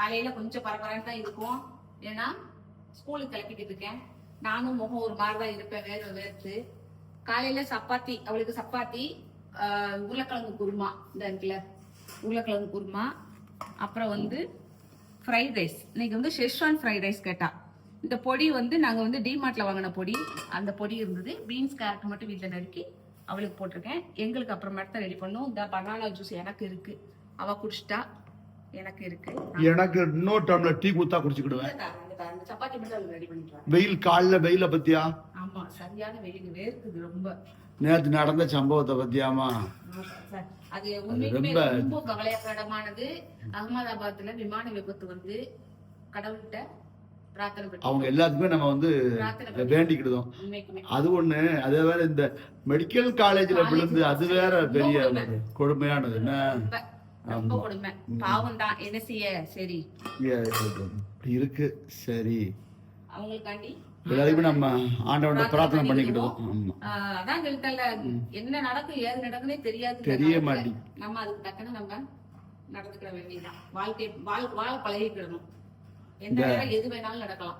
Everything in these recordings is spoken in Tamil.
காலையில கொஞ்சம் பரபரன்னு தான் இருக்கும். ஏன்னா ஸ்கூலுக்கு கிளப்பிக்கிட்டு இருக்கேன். நானும் முகம் ஒரு மாதிரி தான் இருப்பேன், வேர்த்து. காலையில சப்பாத்தி, அவளுக்கு சப்பாத்தி, உருளைக்கிழங்கு குருமா, இந்த இருக்குல்ல உருளைக்கிழங்கு குருமா, அப்புறம் வந்து ஃப்ரைட் ரைஸ். இன்னைக்கு வந்து ஷெஸ்வான் ஃப்ரைட் ரைஸ் கேட்டா. இந்த பொடி வந்து நாங்க வந்து டிமார்ட்ல வாங்கின பொடி, அந்த பொடி இருந்தது. பீன்ஸ் கேரட் மட்டும் வீட்டுல நறுக்கி அவளுக்கு போட்டிருக்கேன். எங்களுக்கு அப்புறமேட்டு தான் ரெடி பண்ணும். இந்த பனானா ஜூஸ் எனக்கு இருக்கு, அவ குடிச்சிட்டா. எனக்கு இருக்கு, எனக்கு இன்னொரு டம்ளர் டீ குத்தா குடிச்சுக்கிடுவேன். சப்பாத்தி மட்டும் அவளுக்கு ரெடி பண்ணிடுவேன். வெயில் காலைல வெயில பத்தியா? ஆமா, சரியான வெயில், வேர்க்குது ரொம்ப. நேற்று நடந்த சம்பவத்தை பத்தியாமா? அது உண்மைக்குமே ரொம்ப கவலைக்கிடமானது. அகமதாபாத்ல விமான விபத்து வந்து கடவுள்கிட்ட பிரார்த்தனை பண்ணி அவங்க எல்லாத்துக்குமே நம்ம வந்து வேண்டிக்கிடுதோம். அது ஒண்ணு. அதே வேற இந்த மெடிக்கல் காலேஜ்ல விழுந்து அது வேற பெரிய கொடுமையானது. என்ன ரொம்ப கொடுமை, பாவம் தான். என்ன செய்ய? சரி இருக்கு. சரி, அவங்களுக்காண்டி எல்லாருக்குமே நம்ம ஆண்டவனை பிரார்த்தனை பண்ணிக்கிட்டோம். அதான் சொல்லிட்டல, என்ன நடக்கும் ஏது நடக்குன்னே தெரியாது, தெரிய மாட்டேங்குது. நம்ம அதுக்கு தக்கன நம்ம நடந்துக்கிட வேண்டியதுதான். வாழ்க்கை வாழ பழகிக்கிடணும். எந்த நேரம் எது வேணாலும் நடக்கலாம்.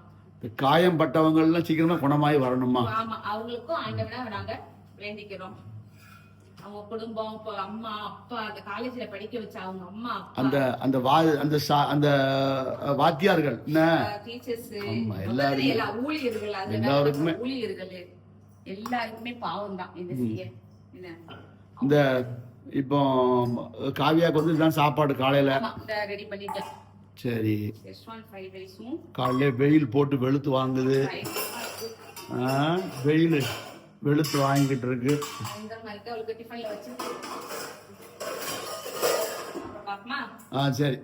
காயம் பட்டவங்க எல்லாம் சீக்கிரமா குணமாயி வரணுமா? ஆமா, அவங்களுக்கும் ஆண்டவனா நாங்க வேண்டிக்கிறோம். அவங்க குடும்பம், அம்மா அப்பா, அந்த காலேஜ்ல படிக்க வச்ச அவங்க அம்மா அந்த அந்த அந்த வாத்தியார்கள், டீச்சர்ஸ், ஊழியர்கள், எல்லாருக்குமே பாவம் தான். என்ன செய்ய? இந்த இப்போ காவியாக்கு வந்து இதுதான் சாப்பாடு காலையில ரெடி பண்ணிட்டேன். சரி, ஃப்ரைட் ரைஸும் காலையில வெயில் போட்டு வெளுத்து வாங்குது. வெயில் வெளுத்து வாங்கிட்டு இருக்கு. சரி,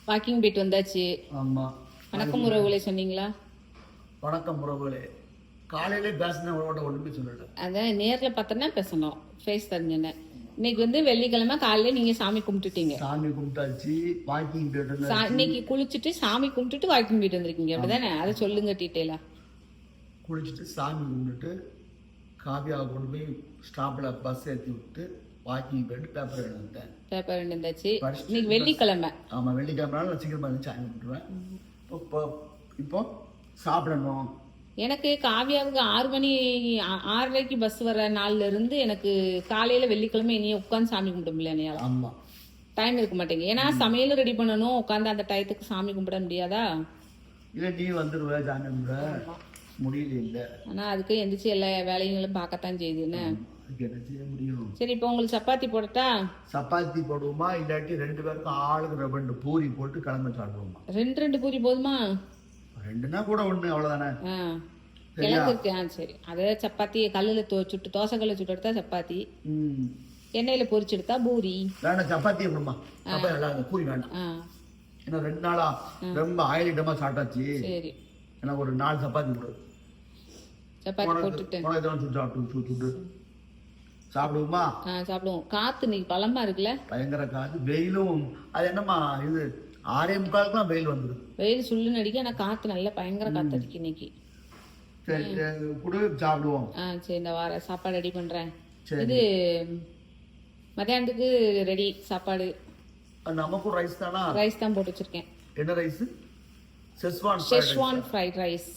வாக்கிங் போயிட்டு வந்தாச்சு. ஆமா, வணக்கம் உறவுகளே சொன்னீங்களா? வணக்கம் உறவுகளே. காலையில பேசின ஒண்ணுமே சொல்லல. அதான் நேர்ல பார்த்தோன்னா பேசணும், ஃபேஸ் தெரிஞ்சன. இன்னைக்கு வந்து வெள்ளிக்கிழமை காலையில நீங்க சாமி கும்பிட்டுட்டீங்க. சாமி கும்பிட்டாச்சு, வாக்கிங் போயிட்டு. இன்னைக்கு குளிச்சுட்டு சாமி கும்பிட்டுட்டு வாக்கிங் போயிட்டு வந்திருக்கீங்க, அப்படிதானே? அதை சொல்லுங்க டீட்டெயிலா. குளிச்சுட்டு சாமி கும்பிட்டுட்டு காவியாவை கொண்டு போய் ஸ்டாப்ல பஸ் ஏற்றி விட்டு வாக்கிங் போயிட்டு பேப்பர் எழுதிட்டேன். பேப்பர் எழுந்தாச்சு. இன்னைக்கு வெள்ளிக்கிழமை. ஆமா, வெள்ளிக்கிழமை சீக்கிரமா இருந்து சாமி கும்பிட்டுருவேன். இப்போ சாப்பிடணும். எனக்கு காவியாவுக்கு 6 மணி 6:30க்கு பஸ் வர நாள்ல இருந்து எனக்கு காலையில வெள்ளிக்கிழமை இனியே உட்காந்து சாமி கும்பிட முடியல. ஆமா, டைம் இருக்க மாட்டேங்க. ஏன்னா சமையலும் ரெடி பண்ணணும், உட்காந்து அந்த டயத்துக்கு சாமி கும்பிட முடியாதா? இல்ல, நீ வந்துடுவ சாமி கும்பிட முடியல. இல்ல, ஆனா அதுக்கு எந்திரிச்சு எல்லா வேலைகளும் பார்க்கத்தான் செய்யுதுன்னு. என்ன செய்ய முடியும்? சரி, இப்போ உங்களுக்கு சப்பாத்தி போடட்டா? சப்பாத்தி போடுவோமா, இல்லாட்டி 2 பேருக்கும் ஆளுக்கு 2 பூரி போட்டு கிளம்ப சாப்பிடுவோமா? 2 பூரி போதுமா? 2னா கூட 1, அவ்வளவுதானே. கிழங்கு இருக்கு. சரி, அதே சப்பாத்தி கல்லுல சுட்டு, தோசை கல்ல சுட்டு எடுத்தா சப்பாத்தி, எண்ணெயில பொரிச்சு எடுத்தா பூரி. வேண்டாம், சப்பாத்தி எப்படிமா? பூரி வேண்டாம். ஏன்னா 2 நாளா ரொம்ப ஆயிலிட்டமா சாப்பிட்டாச்சு. சரி, எனக்கு ஒரு 4 சப்பாத்தி போடு. சப்பாத்தி போட்டுட்டு சாப்பிடுவோமா? சாப்பிடுவோம். காத்து இன்னைக்கு பலமா இருக்குல்ல, பயங்கர காத்து. வெயிலும் அது என்னமா, இது 6:45 வெயில் வந்துடும். வெயில் சுள்ளுன்னு அடிக்க, ஆனா காத்து நல்ல பயங்கர காத்து அடிக்கு இன்னைக்கு. சரி, கூட சாப்பிடுவோம். சரி, இந்த வார சாப்பாடு ரெடி பண்றேன். இது மத்தியானத்துக்கு ரெடி சாப்பாடு. நமக்கும் ரைஸ் தானா? ரைஸ் தான் போட்டு வச்சிருக்கேன். என்ன ரைஸ்? Schezwan fried rice.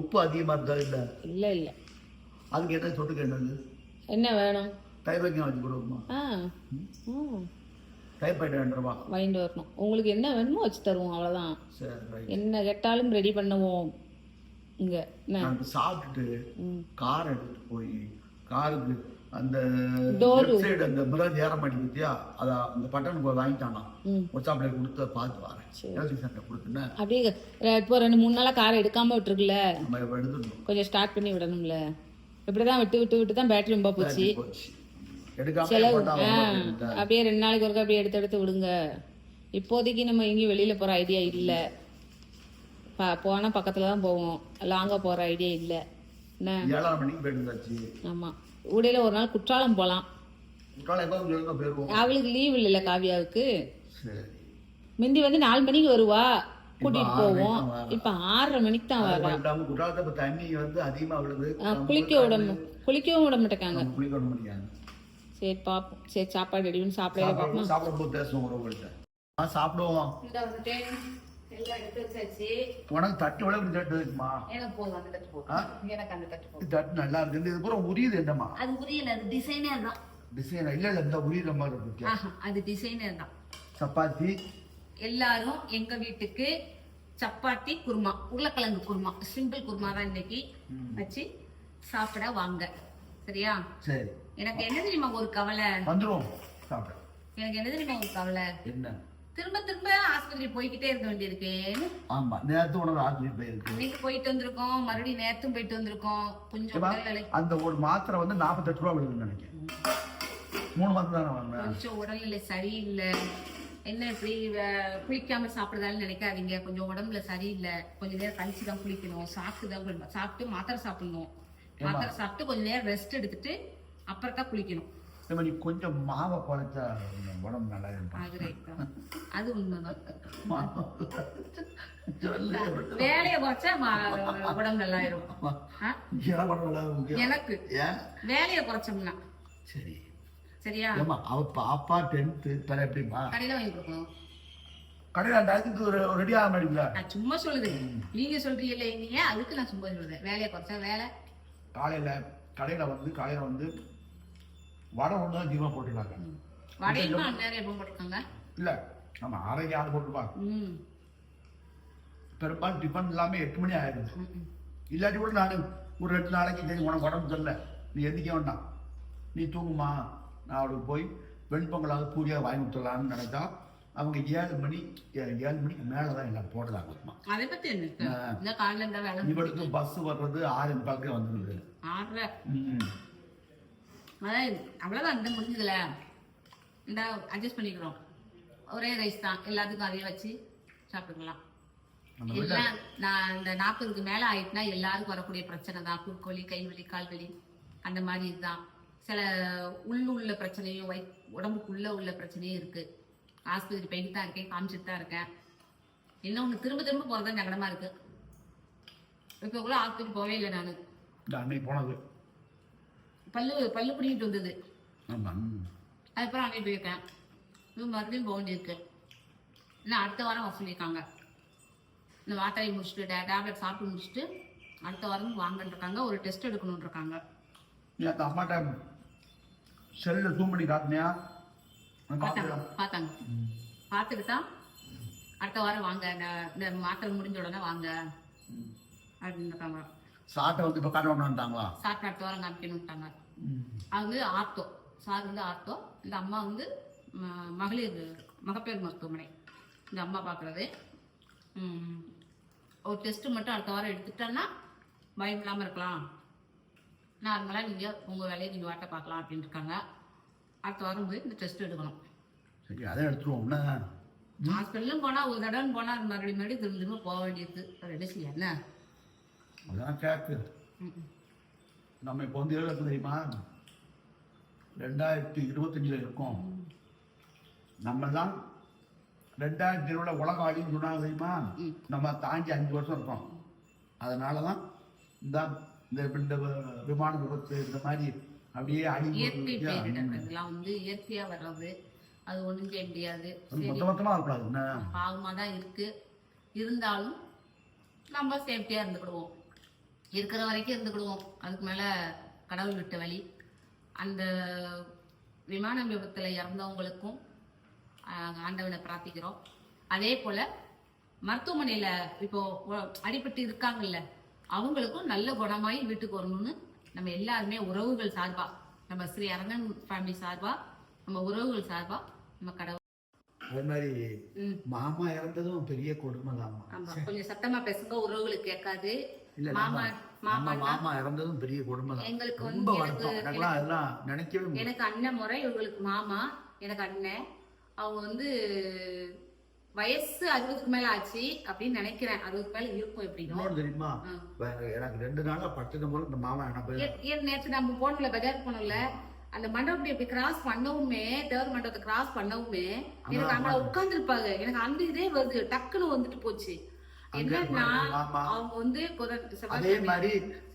உப்பு அதிகமா இருக்கா? இல்ல இல்ல இல்ல. அதுக்கு என்ன தொட்டுக்க? என்னது என்ன வேணும்? தயிர் வைக்க வச்சு கொடுக்குமா? தயிர் பாக்கெட் 2 ரூபா வாங்கிட்டு வரணும். உங்களுக்கு என்ன வேணுமோ வச்சு தருவோம், அவ்வளவுதான். என்ன கேட்டாலும் ரெடி பண்ணுவோம் இங்க. சாப்பிட்டுட்டு கார் எடுத்துட்டு போய் காருக்கு அந்த சைடு அந்த மிரர் ஏற மாட்டேங்குது பத்தியா, அத அந்த பட்டன் வாங்கிட்டானா வாட்ஸ்அப்ல கொடுத்து பார்த்து வரேன். அப்படியே இப்போ 2-3 நாளா காரை எடுக்காம விட்டுருக்குல்ல, கொஞ்சம் ஸ்டார்ட் பண்ணி விடணும்ல. இப்படிதான் விட்டு தான் பேட்டரி ரொம்ப போச்சு. செலவு. அப்படியே 2 நாளைக்கு ஒருக்கா அப்படியே எடுத்து விடுங்க. இப்போதைக்கு நம்ம எங்கேயும் வெளியில போற ஐடியா இல்ல. போனா பக்கத்துல தான் போவோம், லாங்கா போற ஐடியா இல்ல. ஆமா, ஊடையில ஒரு நாள் குற்றாலம் போலாம். அவளுக்கு லீவ் இல்ல காவியாவுக்கு. முந்தி வந்து 4 மணிக்கு வருவா, கூட்டிட்டு போவோம். இப்ப 6:30 மணிக்கு தான் வரா. குளிக்கவும் விட மாட்டேங்க. சரி பாப்போம். சரி, சாப்பாடு ரெடி பண்ணி சாப்பிட. சாப்பிடுவோம். இந்த வந்துட்டு எல்லாம் எடுத்து வச்சாச்சு. உனக்கு தட்டு விட தட்டு இருக்குமா? எனக்கு போதும் அந்த தட்டு போதும். எனக்கு அந்த தட்டு போதும். தட்டு நல்லா இருக்கு. இது பூரா உரியுது என்னம்மா? அது உரியல, அது டிசைனர் தான். டிசைன் இல்ல இல்ல இந்த உரியுற மாதிரி இருக்கு. அது டிசைனர் தான். சப்பாத்தி எல்லாரும் எங்க வீட்டுக்கு சப்பாத்தி குருமா, உருளைக்கிழங்கு குருமா, சிம்பிள் குருமா தான் இன்னைக்கு வச்சு சாப்பிட வாங்க. சரியா? சரி. எனக்கு என்ன தெரியுமா ஒரு கவலை? வந்துரும் சாப்பிட. எனக்கு என்ன தெரியுமா ஒரு கவலை? என்ன? திரும்ப திரும்ப ஆஸ்பத்திரி போய்கிட்டே இருக்க வேண்டியிருக்கு. ஆமா, நேத்து உனக்கு ஆஸ்பத்திரி போயிருக்கு. இன்னைக்கு போயிட்டு வந்திருக்கோம், மறுபடியும் நேத்தும் போயிட்டு வந்திருக்கோம். கொஞ்சம் அந்த ஒரு மாத்திரை வந்து 48 ரூபா விடுதுன்னு நினைக்கிறேன். 3 மாத்திரை தானே வாங்கினேன். கொஞ்சம் உடல்நிலை சரியில்லை. என்ன இப்படி குளிக்காம சாப்பிடுதான்னு நினைக்காதீங்க. கொஞ்சம் உடம்புல சரியில்லை. கொஞ்ச நேரம் கழிச்சு தான் குளிக்கணும். சாப்பிட்டு மாத்திரை சாப்பிடணும். மாத்திரை சாப்பிட்டு கொஞ்ச நேரம் ரெஸ்ட் எடுத்துட்டு அப்புறம் தான் குளிக்கணும். நீ கொஞ்சம் மாவை குறைச்சா உடம்பு நல்லா இருக்கும். அது உண்மைதான். வேலையை குறைச்சா உடம்பு நல்லா இருக்கும். எனக்கு வேலையை குறைச்சோம்னா சரி. சரியா? அவ பாப்பா 10th தர எப்படிமா? கடையில வாங்கி கொடுக்கணும். கடையில அந்த அதுக்கு ஒரு ரெடி ஆக மாட்டீங்களா? நான் சும்மா சொல்லுது. நீங்க சொல்றீங்களே நீங்க, அதுக்கு நான் சும்மா சொல்றேன். வேலையை குறைச்சா வேலை. கடையில வந்து வடை ஒன்று தான் ஜீவா போட்டுருக்காங்க. வடையும் நேரம் எப்போ போட்டுருக்காங்க? இல்ல நம்ம 6:30 போட்டுருப்பாங்க. பெரும்பாலும் டிஃபன் எல்லாமே 8 மணி ஆயிடுது. இல்லாட்டி கூட நான் ஒரு 2 நாளைக்கு சரி உனக்கு உடம்பு தெரியல, நீ எந்திக்க வேண்டாம், நீ தூங்குமா, நான் அவளுக்கு போய் வெண்பொங்கலாவது பூரியாக வாங்கி விட்டுலான்னு நினைச்சா அவங்க 7 மணிக்கு மேலதான் எல்லாம் போடுறாங்க. அதை பத்தி என்ன? இவளுக்கு பஸ் வர்றது 6:45 வந்துருது. அவ்வளவுதான். இந்த முடிஞ்சதுல இந்த அட்ஜஸ்ட் பண்ணிக்கிறோம். ஒரே ரைஸ் தான், எல்லாத்துக்கும் அதையே வச்சு சாப்பிட்டுக்கலாம். எல்லாம் நான் இந்த 40க்கு மேல ஆயிட்டுனா எல்லாருக்கும் வரக்கூடிய பிரச்சனை தான். குறுக்கோலி, கைவலி, கால்வலி, அந்த மாதிரி இதுதான். சில உள்ள பிரச்சனையும் உடம்புக்குள்ள உள்ள பிரச்சனையும் இருக்கு. ஆஸ்பத்திரி போயிட்டு தான் இருக்கேன், காமிச்சிட்டு தான் இருக்கேன். இன்னொன்னு திரும்ப திரும்ப போறதுதான் சங்கடமா இருக்கு. இப்ப கூட ஆஸ்பத்திரி போவே இல்லை நானு. அன்னைக்கு போனது பல்லு பிடிக்கிட்டு வந்தது. அதுக்கப்புறம் அங்கே போயிருக்கேன். மறுபடியும் போக வேண்டியிருக்கு. இன்னும் அடுத்த வாரம் வர சொல்லியிருக்காங்க. இந்த மாத்திரை முடிச்சுட்டு டேப்லெட் சாப்பிட்டு முடிச்சுட்டு அடுத்த வாரம் வாங்கன்னு இருக்காங்க. ஒரு டெஸ்ட் எடுக்கணும்னு இருக்காங்க. அம்மாட்ட செல்ல ஜூம் பண்ணி காட்டினியா? பார்த்தாங்க. பார்த்துட்டு தான் அடுத்த வாரம் வாங்க, இந்த மாத்திரை முடிஞ்ச உடனே வாங்க அப்படின்னு இருக்காங்க. சாட்டை வந்து இப்போ காட்டணும்ட்டாங்களா? சாட்டை அடுத்த வாரம் காமிக்கணும்ட்டாங்க. அவங்க ஆர்த்தோ சார் வந்து ஆர்த்தோ, இந்த அம்மா வந்து மகப்பேறு மருத்துவமனை. இந்த அம்மா பார்க்குறது ஒரு டெஸ்ட்டு மட்டும் அடுத்த வாரம் எடுத்துட்டோன்னா பயம் இல்லாமல் இருக்கலாம். நார்மலாக நீங்கள் உங்கள் வேலையை நீங்கள் வாட்டை பார்க்கலாம் அப்படின்னு இருக்காங்க. அடுத்த வாரம் போய் இந்த டெஸ்ட் எடுக்கணும். சரி, அதை எடுத்துருவோம்னா ஹாஸ்பிட்டலும் போனால் ஒரு தடவை போனால் மறுபடியும் திரும்ப போக வேண்டியது. ரெண்டு செய்ய என்ன அதான் கேக்கு. நம்ம இப்போ வந்து எவ்வளோ தெரியுமா? 2025 இருக்கோம். நம்மெல்லாம் 2020 உலகம் அழின்னு சொன்னாங்க தெரியுமா? நம்ம தாண்டி 5 வருஷம் இருக்கோம். அதனால தான் இந்த விமான விபத்து இந்த மாதிரி அப்படியே இயற்கை பேரிடர்கள்லாம் வந்து இயற்கையாக வர்றது, அது ஒன்றும் செய்ய முடியாது. மொத்தமாக இருக்கக்கூடாது. பாவமாக தான் இருக்கு. இருந்தாலும் நம்ம சேஃப்டியாக இருந்துக்கிடுவோம். இருக்கிற வரைக்கும் இருந்துக்கிடுவோம். அதுக்கு மேலே கடவுள் விட்ட வழி. அந்த விமான விபத்தில் இறந்தவங்களுக்கும் ஆண்டவனை பிரார்த்திக்கிறோம். அதே போல் மருத்துவமனையில் இப்போ அடிபட்டு இருக்காங்கல்ல, அவங்களுக்கும் நல்ல குணமாயி வீட்டுக்கு வரணும்னு நம்ம எல்லாருமே உறவுகள் சார்பா, நம்ம ஸ்ரீ அரங்கன் ஃபேமிலி சார்பா, நம்ம உறவுகள் சார்பா நம்ம கடவுள். அது மாதிரி மாமா இறந்ததும் பெரிய கொடுமை தான். கொஞ்சம் சத்தமா பேசுங்க, உறவுகளுக்கு கேட்காது. மாமா இறந்ததும் பெரிய கொடுமை தான். எங்களுக்கு வந்து நினைக்கவே எனக்கு அண்ணன் முறை, இவங்களுக்கு மாமா, எனக்கு அண்ணன். அவங்க வந்து வயசு 60க்கு மேல ஆச்சு அப்படின்னு நினைக்கிறேன். 60க்கு மேல இருக்கும். எப்படின்னு தெரியுமா? எனக்கு 2 நாளா பட்டுன போல இந்த மாமா நேற்று நம்ம போனல பஜார் போனோம்ல, அந்த மண்டபம் இப்படி கிராஸ் பண்ணவுமே, தேர்ட் மண்டபத்தை கிராஸ் பண்ணவுமே எனக்கு அங்க உட்கார்ந்து இருப்பாங்க. எனக்கு அந்த இதே வருது, டக்குன்னு வந்துட்டு போச்சு. என்னன்னா அவங்க வந்து அதே மாதிரி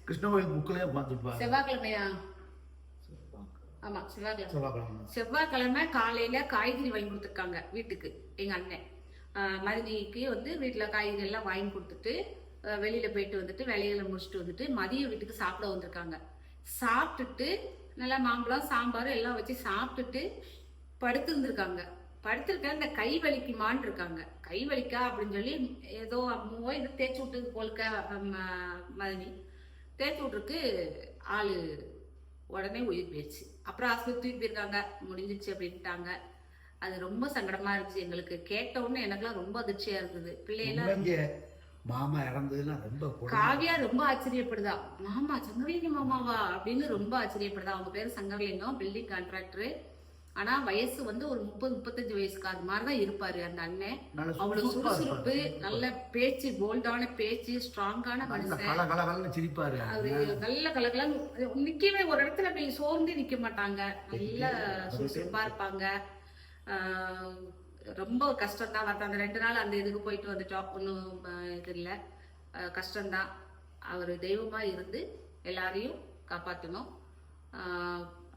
கிருஷ்ண கோயில் புக்கிலே உட்காந்துருப்பாங்க. செவ்வாய்க்கிழமையா ஆமா செவ்வாய்க்கிழமை. செவ்வாய்க்கிழமை. செவ்வாய்க்கிழமை காலையில காய்கறி வாங்கி கொடுத்துருக்காங்க வீட்டுக்கு எங்க அண்ணன். மதினிக்கு வந்து வீட்டுல காய்கறி எல்லாம் வாங்கி கொடுத்துட்டு வெளியில போயிட்டு வந்துட்டு வேலைகளை முடிச்சுட்டு வந்துட்டு மதியம் வீட்டுக்கு சாப்பிட வந்திருக்காங்க. சாப்பிட்டுட்டு நல்லா மாம்பழம் சாம்பார் எல்லாம் வச்சு சாப்பிட்டுட்டு படுத்து இருந்திருக்காங்க. படுத்திருக்க இந்த கை வலிக்குமான்னு இருக்காங்க. கை வலிக்கா அப்படின்னு சொல்லி ஏதோ அம்மாவோ இது தேய்ச்சி விட்டு போலுக்க மதினி தேய்ச்சி விட்டுருக்கு. ஆளு உடனே உயிர் போயிடுச்சு. அப்புறம் ஆஸ்பத்திரி தூக்கி போயிருக்காங்க. முடிஞ்சிச்சு அப்படின்ட்டாங்க. அது ரொம்ப சங்கடமா இருந்துச்சு எங்களுக்கு. கேட்ட உடனே எனக்குலாம் ரொம்ப அதிர்ச்சியா இருந்தது. பிள்ளையெல்லாம் மாமா இறந்ததுன்னா ரொம்ப காவியா ரொம்ப ஆச்சரியப்படுதா. மாமா சங்கரலிங்கம் மாமாவா அப்படின்னு ரொம்ப ஆச்சரியப்படுதா. அவங்க பேரு சங்கரலிங்கம், பில்டிங் கான்ட்ராக்டர். ஆனா வயசு வந்து ஒரு 30-35 வயசுக்கு அது மாதிரிதான் இருப்பாரு அந்த அண்ணன். அவ்வளவு சுறுசுறுப்பு, நல்ல பேச்சு, போல்டான பேச்சு, ஸ்ட்ராங்கான மனுஷன். சிரிப்பாரு. அவரு நல்ல கலகலாம் நிக்கவே ஒரு இடத்துல போய் சோர்ந்து நிக்க மாட்டாங்க. நல்ல சுறுசுறுப்பா இருப்பாங்க. ரொம்ப கஷ்டம் தான். அந்த 2 நாள் அந்த இதுக்கு போயிட்டு வந்துட்டோம். ஒன்றும் இது இல்லை, கஷ்டம்தான். அவர் தெய்வமா இருந்து எல்லாரையும் காப்பாற்றணும்.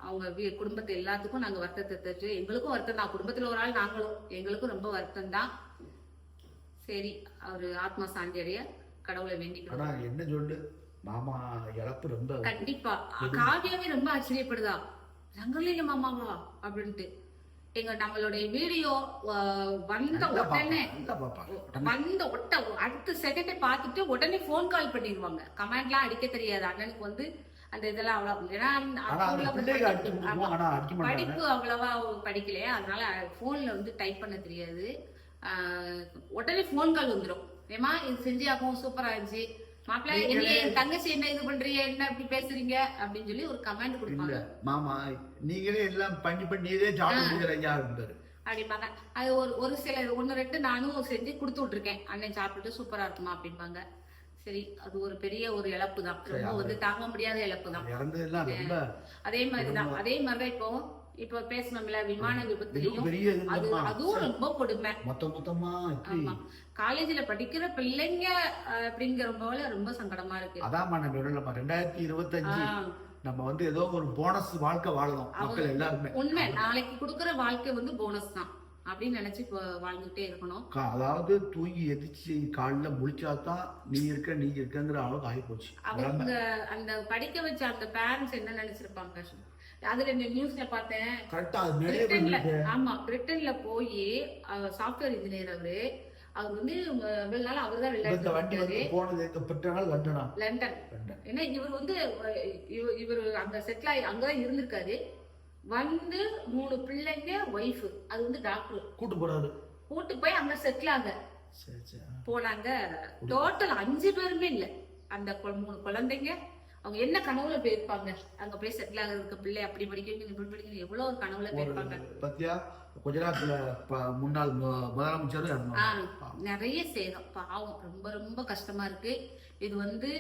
அவங்க குடும்பத்தை எல்லாத்துக்கும் நாங்கள் வருத்தத்தை தெரிஞ்சு எங்களுக்கும் வருத்தம் தான். குடும்பத்தில் ஒரு ஆள் நாங்களும், எங்களுக்கும் ரொம்ப வருத்தம் தான். சரி, அவர் ஆத்மா சாந்தி அடைய கடவுளை வேண்டிக்கிறோம். என்ன சொல்லு மாமா இழப்பு ரொம்ப கண்டிப்பா. காவியாவே ரொம்ப ஆச்சரியப்படுதா, சங்கரலிங்க மாமாவா அப்படின்ட்டு. நம்மளுடைய வீடியோ வந்த உடனே அடுத்த செகண்டே பார்த்துட்டு உடனே போன் கால் பண்ணிடுவாங்க. கமெண்ட்லாம் அடிக்க தெரியாது அண்ணனுக்கு வந்து அந்த இதெல்லாம் அவ்வளவு. ஏன்னா படிப்பு அவ்வளவா படிக்கலையே, அதனால போன்ல வந்து டைப் பண்ண தெரியாது. உடனே போன் கால் வந்துடும். ஏமா இது செஞ்சியாக்கும், சூப்பரா இருந்துச்சு மாப்பிள்ள, என்ன என் தங்கச்சி என்ன இது பண்றீங்க, என்ன இப்படி பேசுறீங்க அப்படின்னு சொல்லி ஒரு கமெண்ட் கொடுப்பாங்க. மாமா நீங்களே எல்லாம் பண்ணி நீங்களே சாப்பிட்டு அப்படிம்பாங்க. அது ஒரு சில 1-2 நானும் செஞ்சு கொடுத்து விட்டுருக்கேன். அண்ணன் சாப்பிட்டுட்டு சூப்பரா இருக்குமா அப்படிம்பாங்க. சரி, அது ஒரு பெரிய ஒரு இழப்பு தான். ரொம்ப வந்து தாங்க முடியாத இழப்பு தான். அதே மாதிரிதான் இப்போ பேசணும்ல விமான விபத்துலயும் அதுவும் ரொம்ப கொடுமை. ஆமா, காலேஜ்ல படிக்கிற பிள்ளைங்க அப்படிங்கிற போல ரொம்ப சங்கடமா இருக்கு. அதான் 2025 நம்ம வந்து ஏதோ ஒரு போனஸ் வாழ்க்கை வாழணும் மக்கள் எல்லாருமே. உண்மை, நாளைக்கு கொடுக்கற வாழ்க்கை வந்து போனஸ் தான் அப்படின்னு நினைச்சு வாழ்ந்துட்டே இருக்கணும். அதாவது தூங்கி எதிர்ச்சி காலைல முழிச்சாதான் நீ இருக்கங்கிற அளவுக்கு ஆகி போச்சு. அவங்க அந்த படிக்க வச்ச அந்த பேரண்ட்ஸ் என்ன நினைச்சிருப்பாங்க. அதுல நியூஸ்ல பார்த்தேன். ஆமா, பிரிட்டன்ல போய் சாப்ட்வேர் இன்ஜினியர் அவர் வந்து இவ்வளவு நாள் அவர் தான் லண்டன். ஏன்னா இவர் வந்து இவர் அங்க செட்டில் ஆகி அங்கதான் இருந்திருக்காரு. வந்து 3 பிள்ளைங்க, ஒய்ஃப், அது வந்து டாக்டர் கூட்டு போய் அங்க செட்டில் ஆக போனாங்க. டோட்டல் 5 பேருமே இல்ல. அந்த 3 குழந்தைங்க அவங்க என்ன கனவுல போயிருப்பாங்க, அங்க போய் செட்டில் ஆகிறதுக்கு, பிள்ளை அப்படி படிக்கணும் இப்படி படிக்கணும், எவ்வளவு ஒரு கனவுல போயிருப்பாங்க. பத்தியா குஜராத்ல முன்னாள் முதலமைச்சர் நிறைய சேதம். பாவம், ரொம்ப ரொம்ப கஷ்டமா இருக்கு. இது வந்து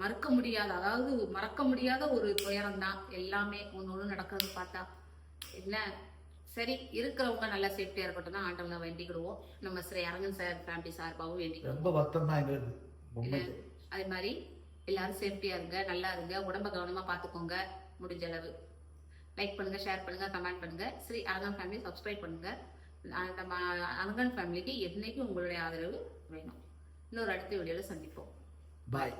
மறக்க முடியாத, அதாவது மறக்க முடியாத ஒரு துயரம் தான். எல்லாமே ஒண்ணு நடக்கிறது பார்த்தா என்ன. சரி, இருக்கிறவங்க நல்லா சேஃப்டியா இருக்கட்டும் தான் ஆண்டவனை வேண்டிக்கிடுவோம். நம்ம ஸ்ரீ அரங்கன் சார் ஃபேமிலி சார்பாகவும் வேண்டிக்கிடுவோம். அதே மாதிரி எல்லாரும் சேஃப்டியா இருங்க, நல்லா இருங்க, உடம்ப கவனமா பாத்துக்கோங்க. முடிஞ்ச அளவு லைக் பண்ணுங்க, ஷேர் பண்ணுங்க, கமெண்ட் பண்ணுங்க. ஸ்ரீ அரங்கன் ஃபேமிலி சப்ஸ்கிரைப் பண்ணுங்க. நம்ம அரங்கன் ஃபேமிலிக்கு என்னைக்கும் உங்களுடைய ஆதரவு வேணும். இன்னொரு அடுத்த வீடியோல சந்திப்போம். பாய்.